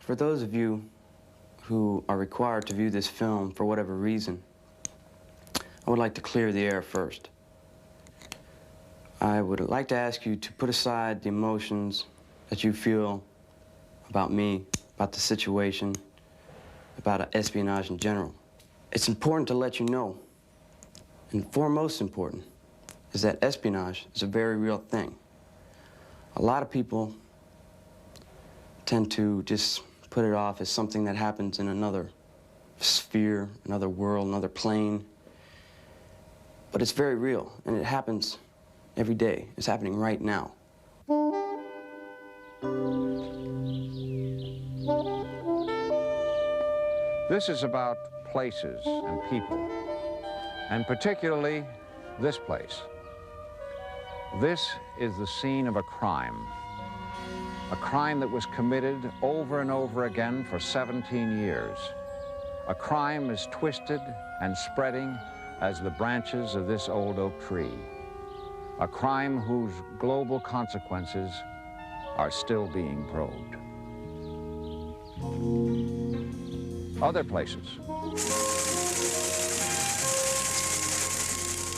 For those of you who are required to view this film for whatever reason, I would like to clear the air first. I would like to ask you to put aside the emotions that you feel about me, about the situation, about espionage in general. It's important to let you know, and foremost important, is that espionage is a very real thing. A lot of people tend to just put it off as something that happens in another sphere, another world, another plane. But it's very real, and it happens every day. It's happening right now. This is about places and people, and particularly this place. This is the scene of a crime that was committed over and over again for 17 years. A crime as twisted and spreading as the branches of this old oak tree. A crime whose global consequences are still being probed. Other places.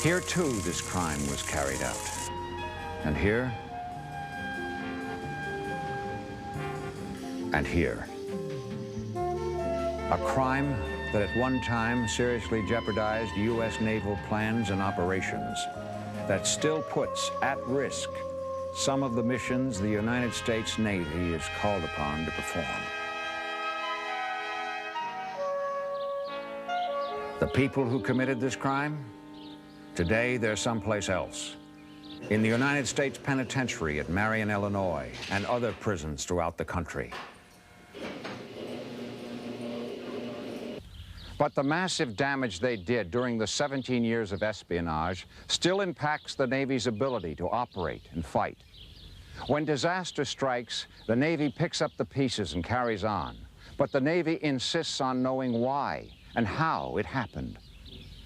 Here, too, this crime was carried out. And here, and here. A crime that at one time seriously jeopardized U.S. naval plans and operations, that still puts at risk some of the missions the United States Navy is called upon to perform. The people who committed this crime, today they're someplace else. In the United States Penitentiary at Marion, Illinois, and other prisons throughout the country. But the massive damage they did during the 17 years of espionage still impacts the Navy's ability to operate and fight. When disaster strikes, the Navy picks up the pieces and carries on. But the Navy insists on knowing why and how it happened.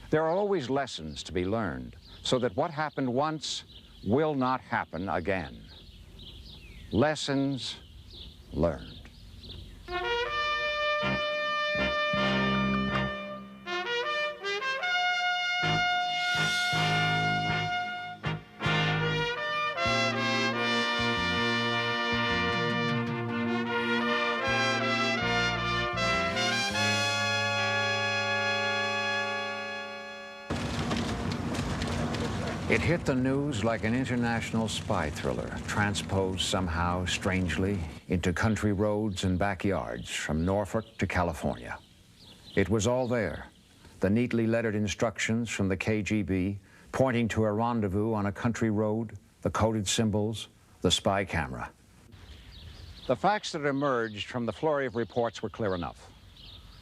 There are always lessons to be learned so that what happened once will not happen again. Lessons learned. It hit the news like an international spy thriller, transposed somehow, strangely, into country roads and backyards from Norfolk to California. It was all there, the neatly lettered instructions from the KGB, pointing to a rendezvous on a country road, the coded symbols, the spy camera. The facts that emerged from the flurry of reports were clear enough.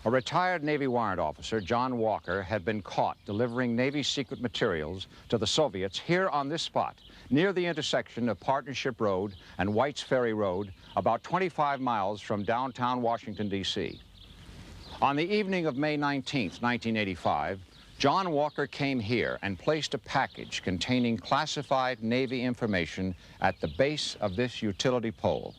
A retired Navy warrant officer, John Walker, had been caught delivering Navy secret materials to the Soviets here on this spot, near the intersection of Partnership Road and White's Ferry Road, about 25 miles from downtown Washington, D.C. On the evening of May 19th, 1985, John Walker came here and placed a package containing classified Navy information at the base of this utility pole,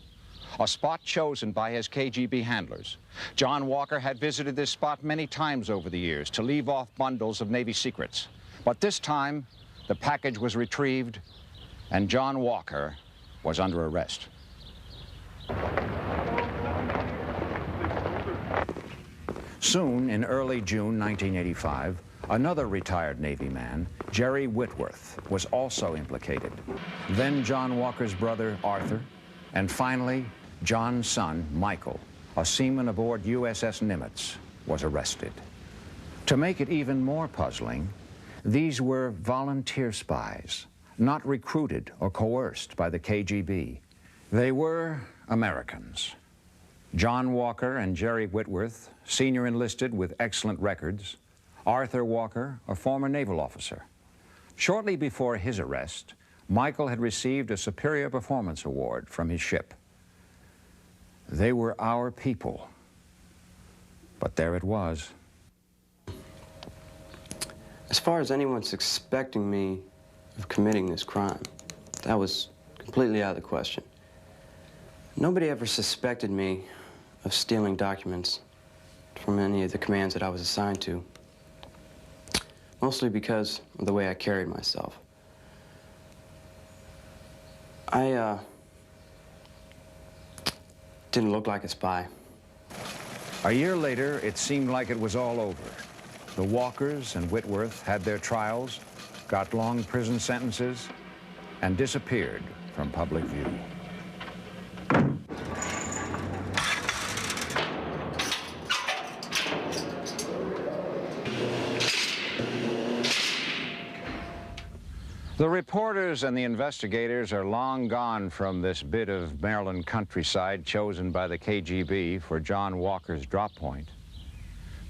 a spot chosen by his KGB handlers. John Walker had visited this spot many times over the years to leave off bundles of Navy secrets. But this time, the package was retrieved, and John Walker was under arrest. Soon, in early June 1985, another retired Navy man, Jerry Whitworth, was also implicated. Then John Walker's brother, Arthur, and finally, John's son, Michael, a seaman aboard USS Nimitz, was arrested. To make it even more puzzling, these were volunteer spies, not recruited or coerced by the KGB. They were Americans. John Walker and Jerry Whitworth, senior enlisted with excellent records. Arthur Walker, a former naval officer. Shortly before his arrest, Michael had received a Superior Performance Award from his ship. They were our people, but there it was. As far as anyone suspecting me of committing this crime, that was completely out of the question. Nobody ever suspected me of stealing documents from any of the commands that I was assigned to, mostly because of the way I carried myself. I didn't look like a spy. A year later, it seemed like it was all over. The Walkers and Whitworth had their trials, got long prison sentences, and disappeared from public view. The reporters and the investigators are long gone from this bit of Maryland countryside chosen by the KGB for John Walker's drop point.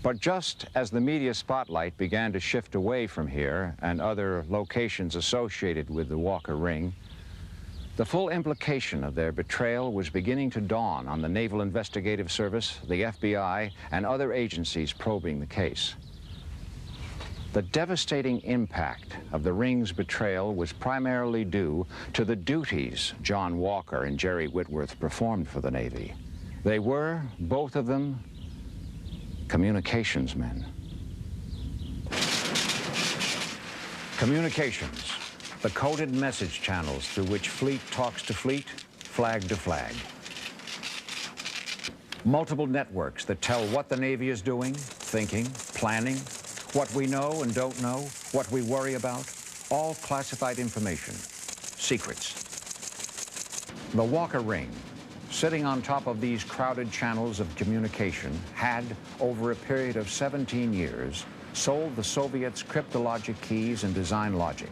But just as the media spotlight began to shift away from here and other locations associated with the Walker ring, the full implication of their betrayal was beginning to dawn on the Naval Investigative Service, the FBI, and other agencies probing the case. The devastating impact of the ring's betrayal was primarily due to the duties John Walker and Jerry Whitworth performed for the Navy. They were, both of them, communications men. Communications, the coded message channels through which fleet talks to fleet, flag to flag. Multiple networks that tell what the Navy is doing, thinking, planning, what we know and don't know, what we worry about, all classified information, secrets. The Walker ring, sitting on top of these crowded channels of communication, had, over a period of 17 years, sold the Soviets cryptologic keys and design logic,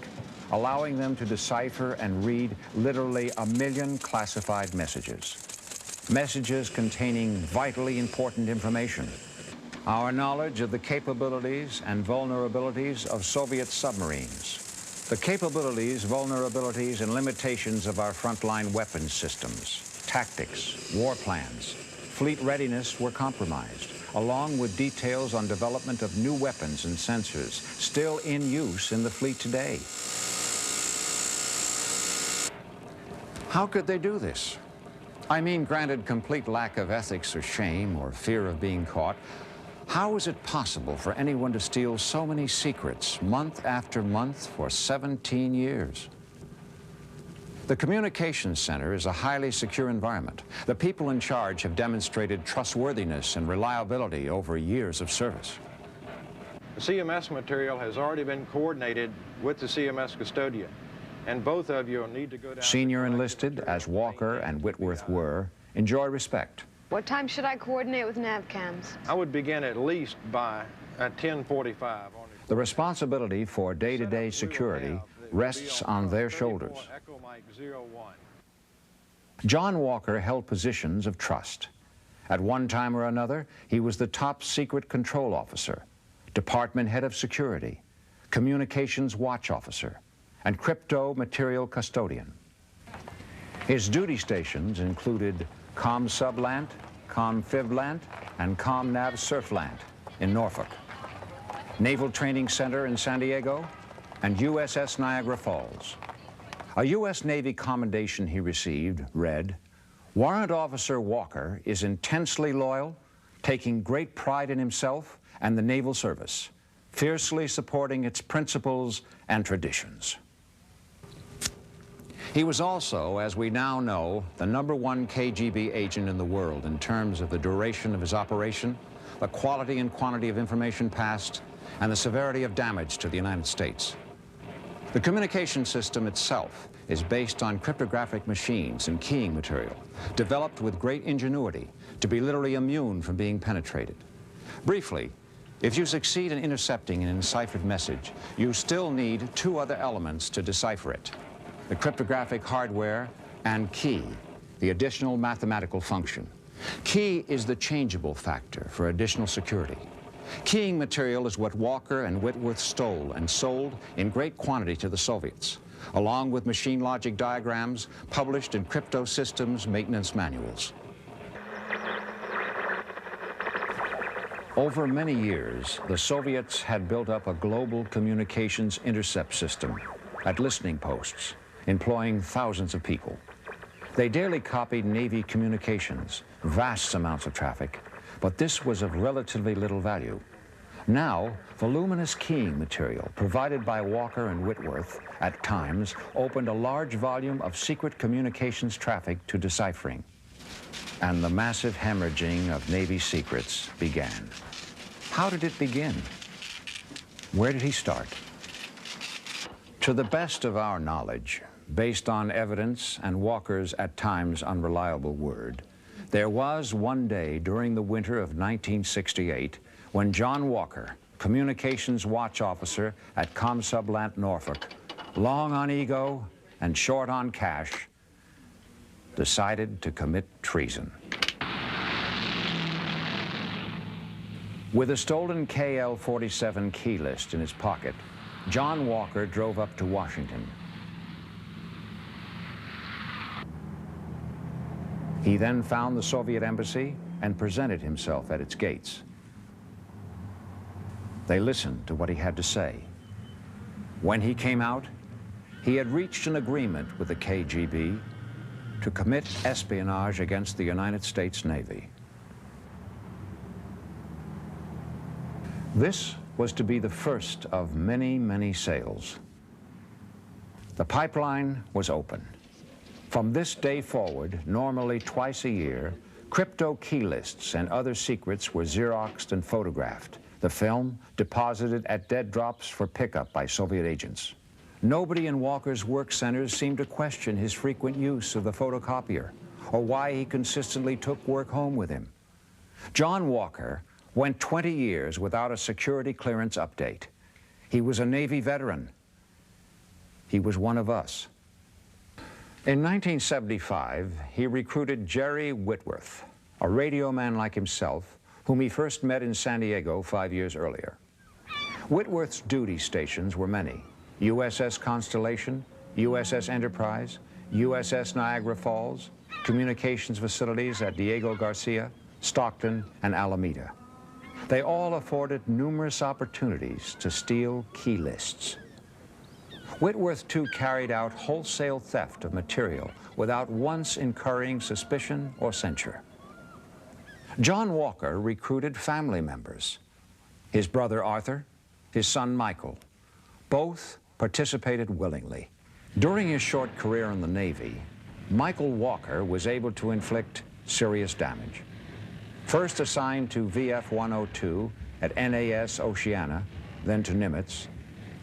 allowing them to decipher and read literally 1 million classified messages. Messages containing vitally important information. Our knowledge of the capabilities and vulnerabilities of Soviet submarines. The capabilities, vulnerabilities, and limitations of our frontline weapons systems, tactics, war plans, fleet readiness were compromised, along with details on development of new weapons and sensors still in use in the fleet today. How could they do this? I mean, granted complete lack of ethics or shame or fear of being caught, how is it possible for anyone to steal so many secrets month after month for 17 years? The Communications Center is a highly secure environment. The people in charge have demonstrated trustworthiness and reliability over years of service. The CMS material has already been coordinated with the CMS custodian, and both of you will need to go down. Senior enlisted, as Walker and Whitworth were, enjoy respect. What time should I coordinate with NavCams? I would begin at least by 10:45. The responsibility for day-to-day security rests on their shoulders. John Walker held positions of trust. At one time or another, he was the top secret control officer, department head of security, communications watch officer, and crypto material custodian. His duty stations included Com Sublant, Com Fiblant, and Com Nav Surflant in Norfolk, Naval Training Center in San Diego, and USS Niagara Falls. A U.S. Navy commendation he received read, "Warrant Officer Walker is intensely loyal, taking great pride in himself and the naval service, fiercely supporting its principles and traditions." He was also, as we now know, the #1 KGB agent in the world in terms of the duration of his operation, the quality and quantity of information passed, and the severity of damage to the United States. The communication system itself is based on cryptographic machines and keying material, developed with great ingenuity to be literally immune from being penetrated. Briefly, if you succeed in intercepting an enciphered message, you still need 2 other elements to decipher it: the cryptographic hardware and key, the additional mathematical function. Key is the changeable factor for additional security. Keying material is what Walker and Whitworth stole and sold in great quantity to the Soviets, along with machine logic diagrams published in crypto systems maintenance manuals. Over many years, the Soviets had built up a global communications intercept system at listening posts, employing thousands of people. They daily copied Navy communications, vast amounts of traffic, but this was of relatively little value. Now, voluminous keying material provided by Walker and Whitworth at times opened a large volume of secret communications traffic to deciphering. And the massive hemorrhaging of Navy secrets began. How did it begin? Where did he start? To the best of our knowledge, based on evidence and Walker's at times unreliable word, there was one day during the winter of 1968 when John Walker, communications watch officer at Commsublant Norfolk, long on ego and short on cash, decided to commit treason. With a stolen KL-47 key list in his pocket, John Walker drove up to Washington. He then found the Soviet embassy and presented himself at its gates. They listened to what he had to say. When he came out, he had reached an agreement with the KGB to commit espionage against the United States Navy. This was to be the first of many, many sales. The pipeline was open. From this day forward, normally twice a year, crypto key lists and other secrets were Xeroxed and photographed, the film deposited at dead drops for pickup by Soviet agents. Nobody in Walker's work centers seemed to question his frequent use of the photocopier or why he consistently took work home with him. John Walker went 20 years without a security clearance update. He was a Navy veteran. He was one of us. In 1975, he recruited Jerry Whitworth, a radio man like himself, whom he first met in San Diego 5 years earlier. Whitworth's duty stations were many: USS Constellation, USS Enterprise, USS Niagara Falls, communications facilities at Diego Garcia, Stockton, and Alameda. They all afforded numerous opportunities to steal key lists. Whitworth, too, carried out wholesale theft of material without once incurring suspicion or censure. John Walker recruited family members: his brother Arthur, his son Michael. Both participated willingly. During his short career in the Navy, Michael Walker was able to inflict serious damage. First assigned to VF-102 at NAS Oceana, then to Nimitz,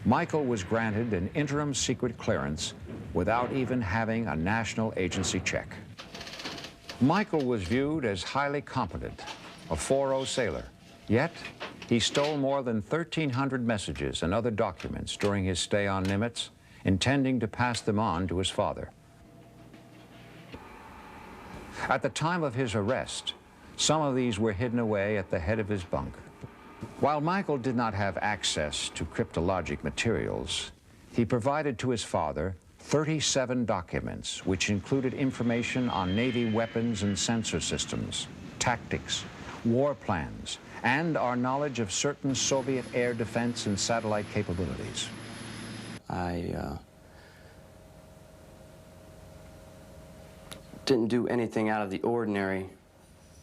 Michael was granted an interim secret clearance without even having a national agency check. Michael was viewed as highly competent, a 4.0 sailor, yet he stole more than 1,300 messages and other documents during his stay on Nimitz, intending to pass them on to his father. At the time of his arrest, some of these were hidden away at the head of his bunk. While Michael did not have access to cryptologic materials, he provided to his father 37 documents which included information on Navy weapons and sensor systems, tactics, war plans, and our knowledge of certain Soviet air defense and satellite capabilities. I didn't do anything out of the ordinary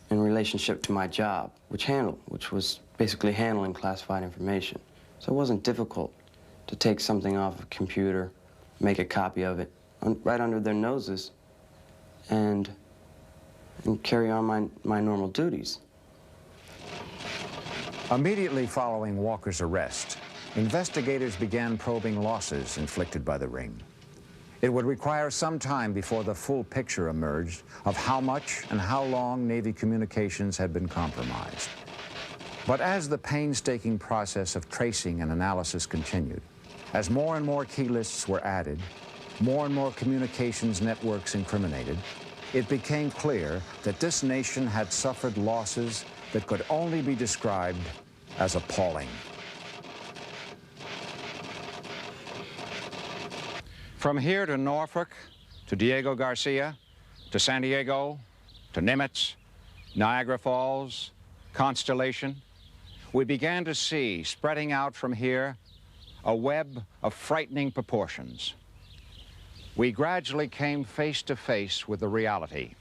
in relationship to my job, which was basically handling classified information. So it wasn't difficult to take something off a computer, make a copy of it right under their noses, and carry on my normal duties. Immediately following Walker's arrest, investigators began probing losses inflicted by the ring. It would require some time before the full picture emerged of how much and how long Navy communications had been compromised. But as the painstaking process of tracing and analysis continued, as more and more key lists were added, more and more communications networks incriminated, it became clear that this nation had suffered losses that could only be described as appalling. From here to Norfolk, to Diego Garcia, to San Diego, to Nimitz, Niagara Falls, Constellation, we began to see, spreading out from here, a web of frightening proportions. we gradually came face to face with the reality.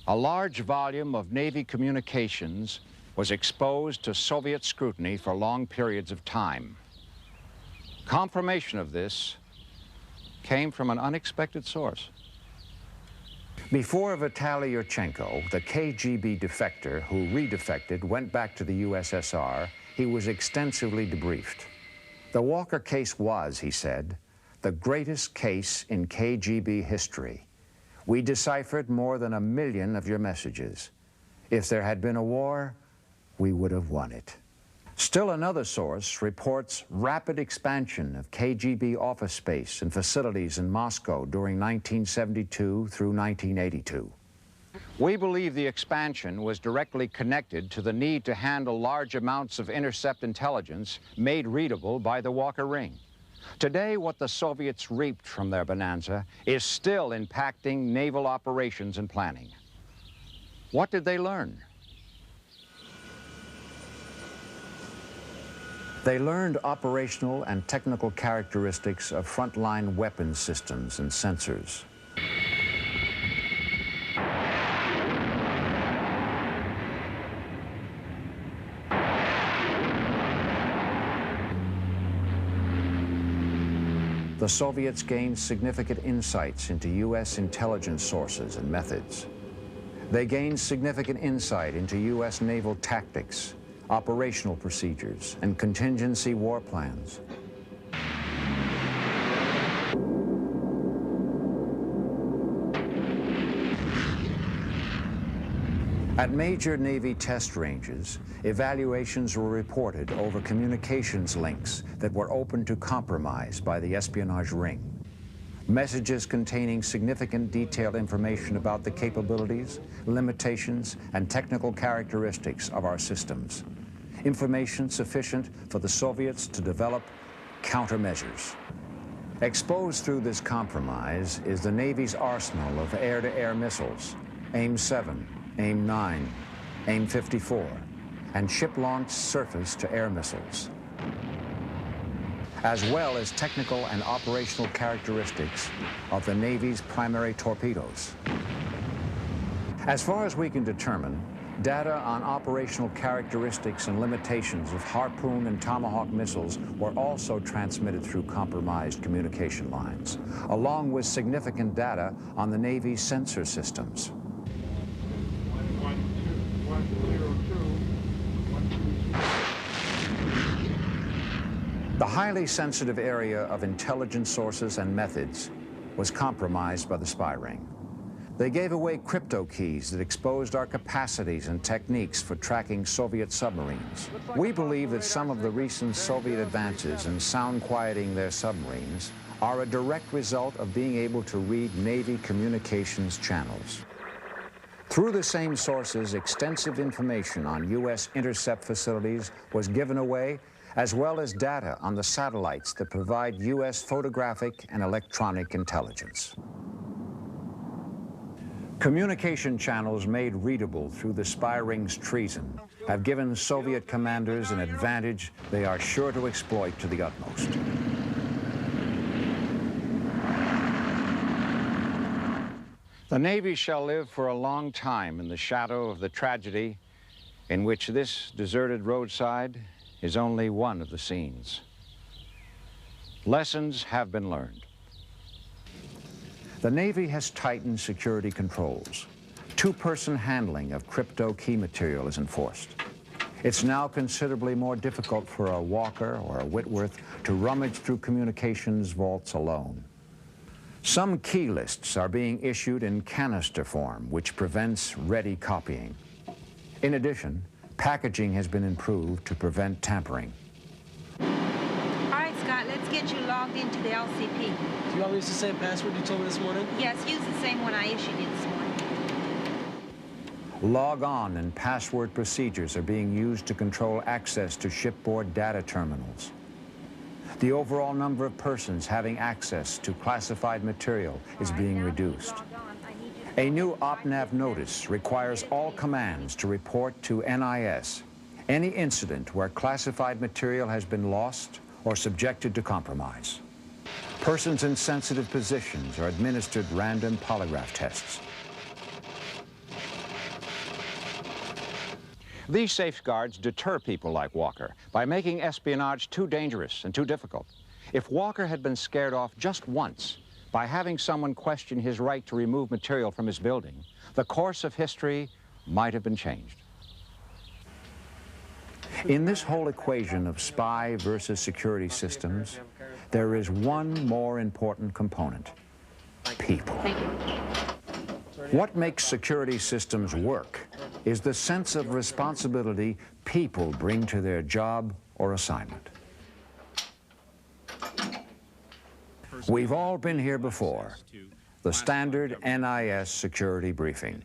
A large volume of Navy communications was exposed to Soviet scrutiny for long periods of time. Confirmation of this came from an unexpected source. Before Vitaly Yurchenko, the KGB defector who redefected, went back to the USSR, he was extensively debriefed. The Walker case was, he said, the greatest case in KGB history. We deciphered more than 1 million of your messages. If there had been a war, we would have won it. Still another source reports rapid expansion of KGB office space and facilities in Moscow during 1972 through 1982. We believe the expansion was directly connected to the need to handle large amounts of intercept intelligence made readable by the Walker Ring. Today, what the Soviets reaped from their bonanza is still impacting naval operations and planning. What did they learn? They learned operational and technical characteristics of frontline weapons systems and sensors. The Soviets gained significant insights into U.S. intelligence sources and methods. They gained significant insight into U.S. naval tactics, operational procedures, and contingency war plans. At major Navy test ranges, evaluations were reported over communications links that were open to compromise by the espionage ring. Messages containing significant detailed information about the capabilities, limitations, and technical characteristics of our systems. Information sufficient for the Soviets to develop countermeasures. Exposed through this compromise is the Navy's arsenal of air-to-air missiles, AIM-7, AIM-9, AIM-54, and ship-launched surface-to-air missiles, as well as technical and operational characteristics of the Navy's primary torpedoes. As far as we can determine, data on operational characteristics and limitations of Harpoon and Tomahawk missiles were also transmitted through compromised communication lines, along with significant data on the Navy's sensor systems. The highly sensitive area of intelligence sources and methods was compromised by the spy ring. They gave away crypto keys that exposed our capacities and techniques for tracking Soviet submarines. We believe that some of the recent Soviet advances in sound quieting their submarines are a direct result of being able to read Navy communications channels. Through the same sources, extensive information on U.S. intercept facilities was given away, as well as data on the satellites that provide U.S. photographic and electronic intelligence. Communication channels made readable through the spy ring's treason have given Soviet commanders an advantage they are sure to exploit to the utmost. The Navy shall live for a long time in the shadow of the tragedy in which this deserted roadside is only one of the scenes. Lessons have been learned. The Navy has tightened security controls. Two-person handling of crypto key material is enforced. It's now considerably more difficult for a Walker or a Whitworth to rummage through communications vaults alone. Some key lists are being issued in canister form, which prevents ready copying. In addition, packaging has been improved to prevent tampering. All right, Scott, let's get you logged into the LCP. Do you want me to use the same password you told me this morning? Yes, use the same one I issued you this morning. Log on and password procedures are being used to control access to shipboard data terminals. The overall number of persons having access to classified material is being reduced. A new OPNAV notice requires all commands to report to NIS any incident where classified material has been lost or subjected to compromise. Persons in sensitive positions are administered random polygraph tests. These safeguards deter people like Walker by making espionage too dangerous and too difficult. If Walker had been scared off just once by having someone question his right to remove material from his building, the course of history might have been changed. In this whole equation of spy versus security systems, there is one more important component: people. What makes security systems work is the sense of responsibility people bring to their job or assignment. We've all been here before. The standard NIS security briefing.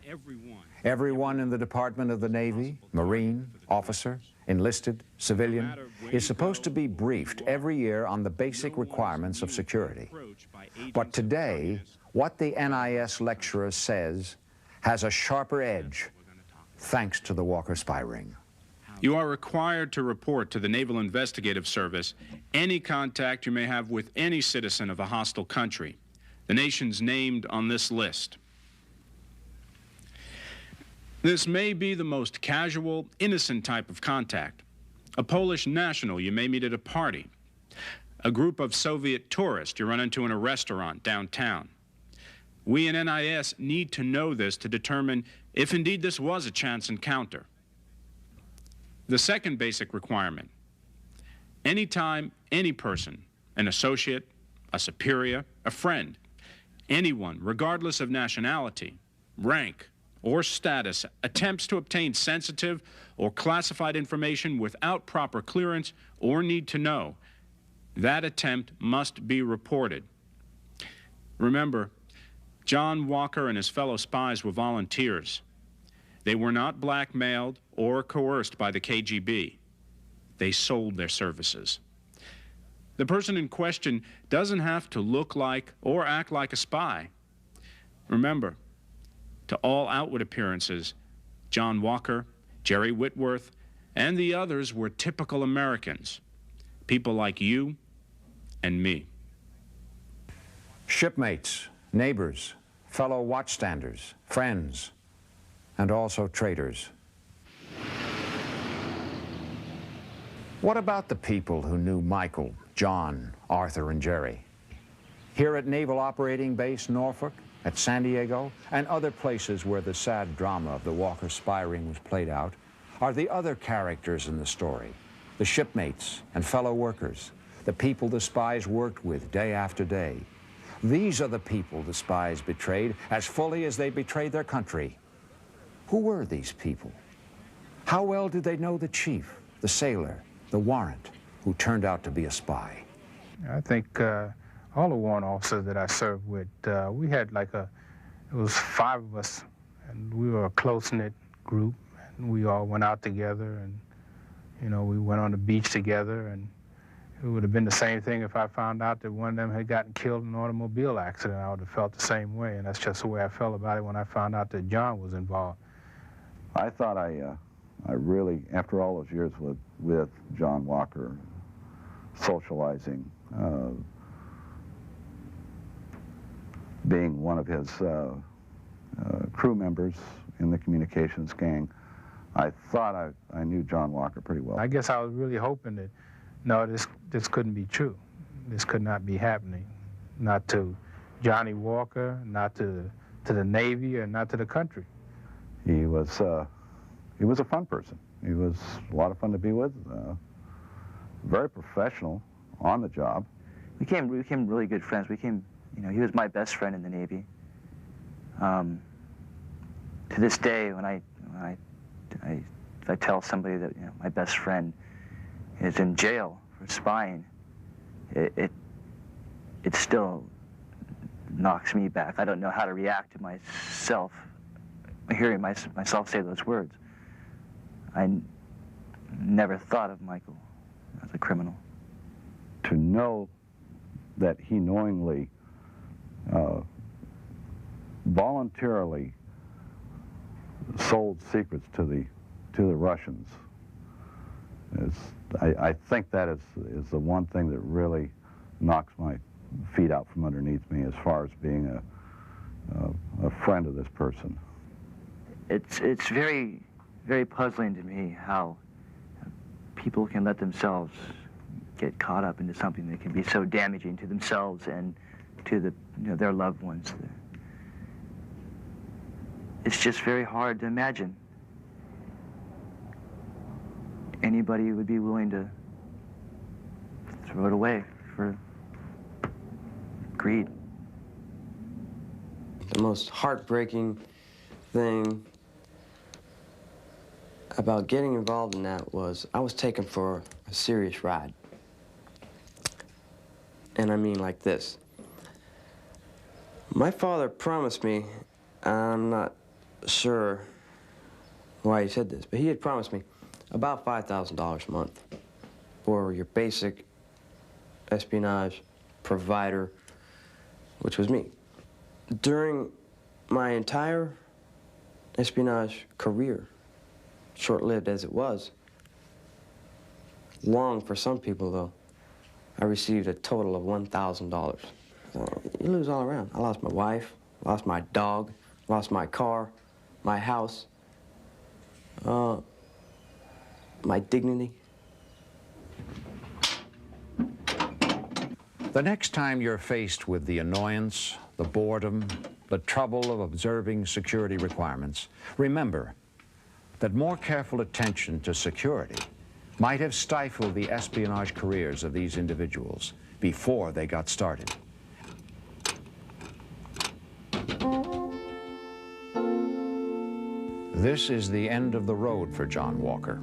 Everyone in the Department of the Navy, Marine, officer, enlisted, civilian, is supposed to be briefed every year on the basic requirements of security. But today, what the NIS lecturer says has a sharper edge, thanks to the Walker spy ring. You are required to report to the Naval Investigative Service any contact you may have with any citizen of a hostile country, the nations named on this list. This may be the most casual, innocent type of contact. A Polish national you may meet at a party. A group of Soviet tourists you run into in a restaurant downtown. We in NIS need to know this to determine if indeed this was a chance encounter. The second basic requirement: anytime any person, an associate, a superior, a friend, anyone, regardless of nationality, rank, or status, attempts to obtain sensitive or classified information without proper clearance or need to know, that attempt must be reported. Remember, John Walker and his fellow spies were volunteers. They were not blackmailed or coerced by the KGB. They sold their services. The person in question doesn't have to look like or act like a spy. Remember, to all outward appearances, John Walker, Jerry Whitworth, and the others were typical Americans, people like you and me. Shipmates, neighbors, fellow watchstanders, friends, and also traitors. What about the people who knew Michael, John, Arthur, and Jerry? Here at Naval Operating Base Norfolk, at San Diego, and other places where the sad drama of the Walker spy ring was played out, are the other characters in the story, the shipmates and fellow workers, the people the spies worked with day after day. These are the people the spies betrayed as fully as they betrayed their country. Who were these people? How well did they know the chief, the sailor, the warrant, who turned out to be a spy? I think all the warrant officers that I served with, we had like it was 5 of us, and we were a close-knit group, and we all went out together, and, you know, we went on the beach together, and it would have been the same thing if I found out that one of them had gotten killed in an automobile accident. I would have felt the same way, and that's just the way I felt about it when I found out that John was involved. I thought I really, after all those years with John Walker, socializing, being one of his crew members in the communications gang, I thought I knew John Walker pretty well. I guess I was really hoping that, no, this couldn't be true. This could not be happening. Not to Johnny Walker, not to the Navy, or not to the country. He was a fun person. He was a lot of fun to be with, very professional on the job. We became really good friends. We became, you know, he was my best friend in the Navy. To this day, when I tell somebody that, you know, my best friend is in jail for spying, it still knocks me back. I don't know how to react to myself, hearing myself say those words. I never thought of Michael as a criminal. To know that he knowingly, voluntarily sold secrets to the Russians, I think that is the one thing that really knocks feet out from underneath me as far as being a friend of this person. It's very, very puzzling to me how people can let themselves get caught up into something that can be so damaging to themselves and to their loved ones. It's just very hard to imagine anybody would be willing to throw it away for greed. The most heartbreaking thing about getting involved in that was I was taken for a serious ride. And I mean like this. My father promised me, I'm not sure why he said this, but he had promised me about $5,000 a month for your basic espionage provider, which was me. During my entire espionage career, short-lived as it was, long for some people though, I received a total of $1,000. You lose all around. I lost my wife, lost my dog, lost my car, my house, my dignity. The next time you're faced with the annoyance, the boredom, the trouble of observing security requirements, remember that more careful attention to security might have stifled the espionage careers of these individuals before they got started. This is the end of the road for John Walker.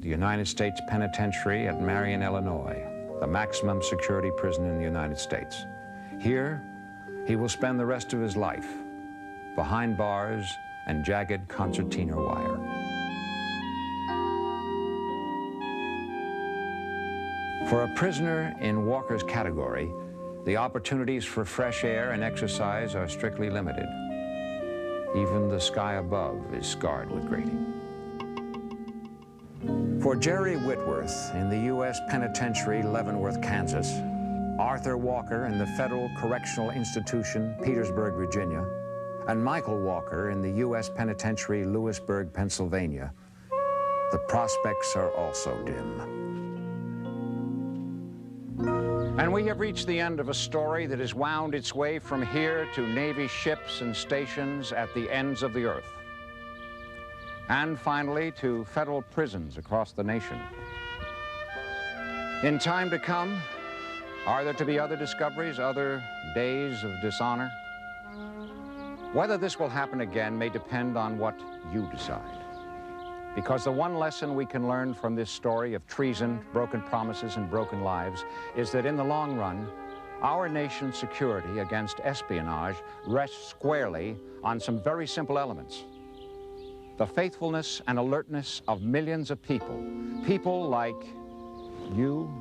The United States Penitentiary at Marion, Illinois, the maximum security prison in the United States. Here, he will spend the rest of his life behind bars and jagged concertina wire. For a prisoner in Walker's category, the opportunities for fresh air and exercise are strictly limited. Even the sky above is scarred with grating. For Jerry Whitworth in the U.S. Penitentiary, Leavenworth, Kansas, Arthur Walker in the Federal Correctional Institution, Petersburg, Virginia, and Michael Walker in the U.S. Penitentiary, Lewisburg, Pennsylvania, the prospects are also dim. And we have reached the end of a story that has wound its way from here to Navy ships and stations at the ends of the earth, and finally to federal prisons across the nation. In time to come, are there to be other discoveries, other days of dishonor? Whether this will happen again may depend on what you decide. Because the one lesson we can learn from this story of treason, broken promises, and broken lives is that in the long run, our nation's security against espionage rests squarely on some very simple elements. The faithfulness and alertness of millions of people, people like you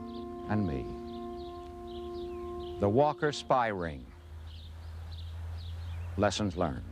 and me. The Walker spy ring. Lessons learned.